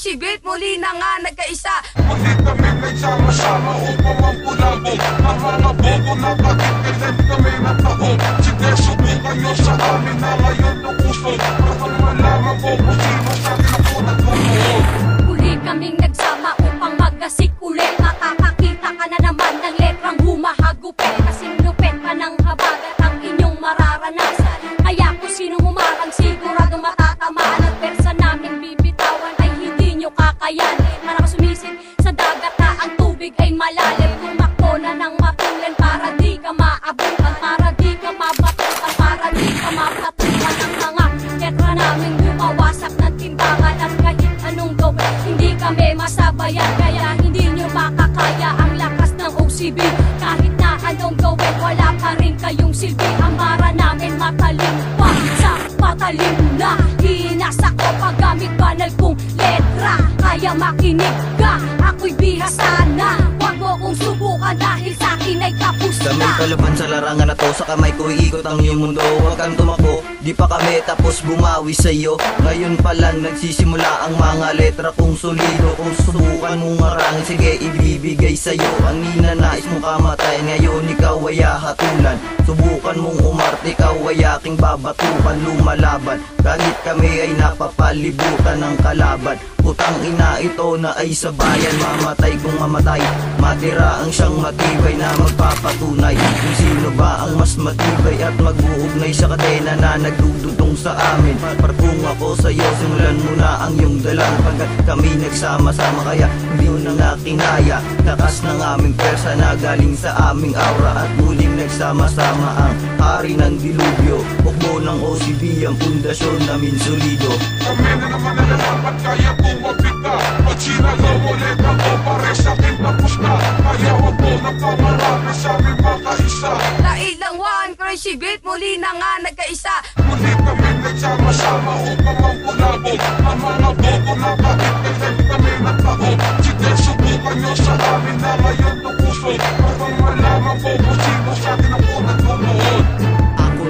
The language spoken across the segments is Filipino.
Crazy Beat, muli na nga nagkaisa. Muli kami nagsama-sama upang mampulabog ang mga bobo na kakikilit kami na taong. Sige, subukan nyo sa amin na ngayon uusog upang malaman ko kung sino sa kinapunat ko noon. Muli kaming nagsama upang magkasik ulit. Makakakita ka na naman ng letrang humahagupit. Kasing lupit pa ng habagat ang inyong mararanasan. Kaya kung sino humarang sigurado matatamaan. At persa namin bibitawan ay hindi nyo kakayanin. Marang sumisid sa dagat na ang tubig ay malalim. Tumakbo na ng matulan para di ka maabutan, para di ka mabatutan, para di ka mapatukan. Ang mga letra namin bumawasak ng timbangan. At kahit anong gawin, hindi kami masabayan. Kaya hindi nyo makakaya ang lakas ng OCB. Kahit na anong gawin, wala pa rin kayong silbi. Ang mara namin matalim pa sa matalim na hinasa ko paggamit banal kong letra. Kaya makinig ka, ako'y bihasa na. Huwag mo kong subukan dahil sa akin ay kapus na. Daming kalaban sa larangan na to, sa kamay ko iikot ang iyong mundo. Huwag kang tumakbo, di pa kami tapos bumawi sa'yo. Ngayon pa lang nagsisimula ang mga letra kong solido. Kung subukan mong marangin, sige ibibigay sa'yo ang ninanais mong kamatay. Ngayon ikaw ay hahatulan, subukan mong umarte, ikaw ay aking babatukan. Lumalaban, kahit kami ay napapalibutan ng kalaban. Putang ina ito na ay sa bayan, mamatay kung mamatay. Matira ang siyang matibay na magpapatunay kung sino ba ang mas matibay at mag-uugnay sa kadena na nagdudutong sa amin. Parkung ako sa'yo, simulan mo na ang iyong dalang. Pagkat kami nagsama-sama kaya hindi mo na nakinaya. Lakas ng aming persa na galing sa aming aura. At muling nagsama-sama ang hari ng dilubyo. Bukbo ng OCB ang pundasyon namin solido. Kami na naman nalalaman kaya bumabig ka. Pag sinagaw ulit ako pare sa akin tapos na. Kaya huwag mo nagkamarami sa aming makaisa. Lailang one, Crazy Beat, muli na nga nagkaisa. Muli kami nagsama-sama upang mampulabog ang mga bobo na kakikilit kami na taong. Sige, subukan nyo sa amin na ngayon uusog upang malaman ko kung sino sa kinapunat ko noon.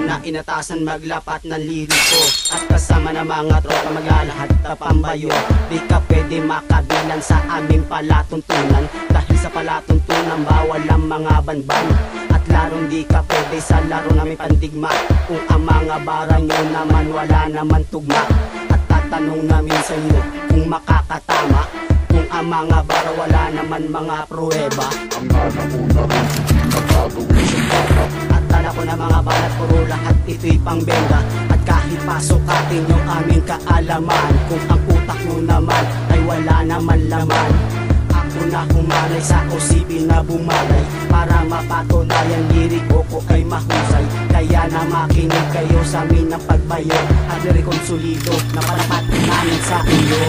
Na inatasan maglapat ng liriko at kasama na mga tropa maglalahat na pambayo. Di ka pwede makabilan sa aming palatuntunan. Dahil sa palatuntunan bawal ang mga banban. At larong di ka pwede sa laro namin pandigma. Kung ang mga bara nyo naman wala naman tugma. At tatanong namin sa inyo kung makakatama. Kung ang mga bara wala naman mga pruweba. Ang nanamuna rin nakagawin sa bata. At tala ko na mga balat, puro lahat ito'y pangbenda. At kahit pasukatin nyo aming kaalaman, kung ang utak nyo naman ay wala naman laman. Ako na humanay sa OCB na bumalay para mapatunayan liriko ko ay mahusay. Kaya na makinig kayo sa amin ng pagbayo at lirikonsolido na palapat namin sa inyo.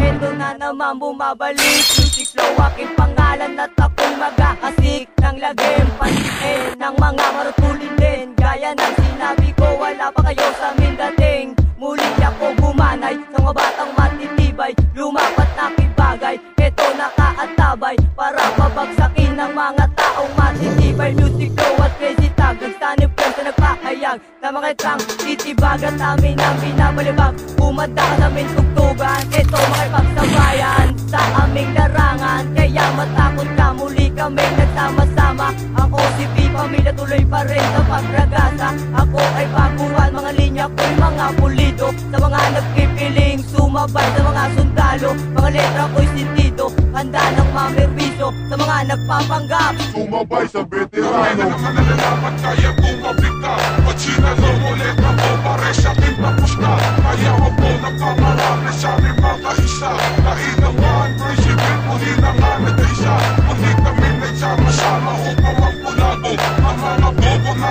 Ito na naman bumabalik Music flow, aking pangalan at ako'y mag-aasik ng lagim pansin ng mga marutulin din. Gaya ng sinabi ko, wala pa kayo sa aming dating. Muli ako bumanay sa mga batang matitibay. Lumapat na kibagay, ito nakaantabay para pabagsakin ng mga taong matitibay. Music flow at crazy tag, nagsanib ko sa nagpakayag na mga itrang titibagan namin ang binabalibag. Umanda ka namin tugtugan, ito mga ipagsabayan sa aming larangan. Kaya matakot ka, muli kami nagsama-sama. Ang OCB pamilya tuloy pa rin sa pagragasa. Ako ay baguhan, mga linya ko'y mga pulido. Sa mga nagpipiling sumabay sa mga sundalo, mga letra ko'y sintido, handa ng mamerwiso sa mga nagpapanggap. Sumabay sa veterano. Kami na naman nalalaman kaya bumabig ka. Pag sinagaw ulit ako pare sa akin tapos na. Kaya huwag mo nagkamarami sa aming makaisa. Kailangan Crazy Beat, muli na nga nagkaisa. Muli kami nagsama-sama upang mampulabog ang mga bobo na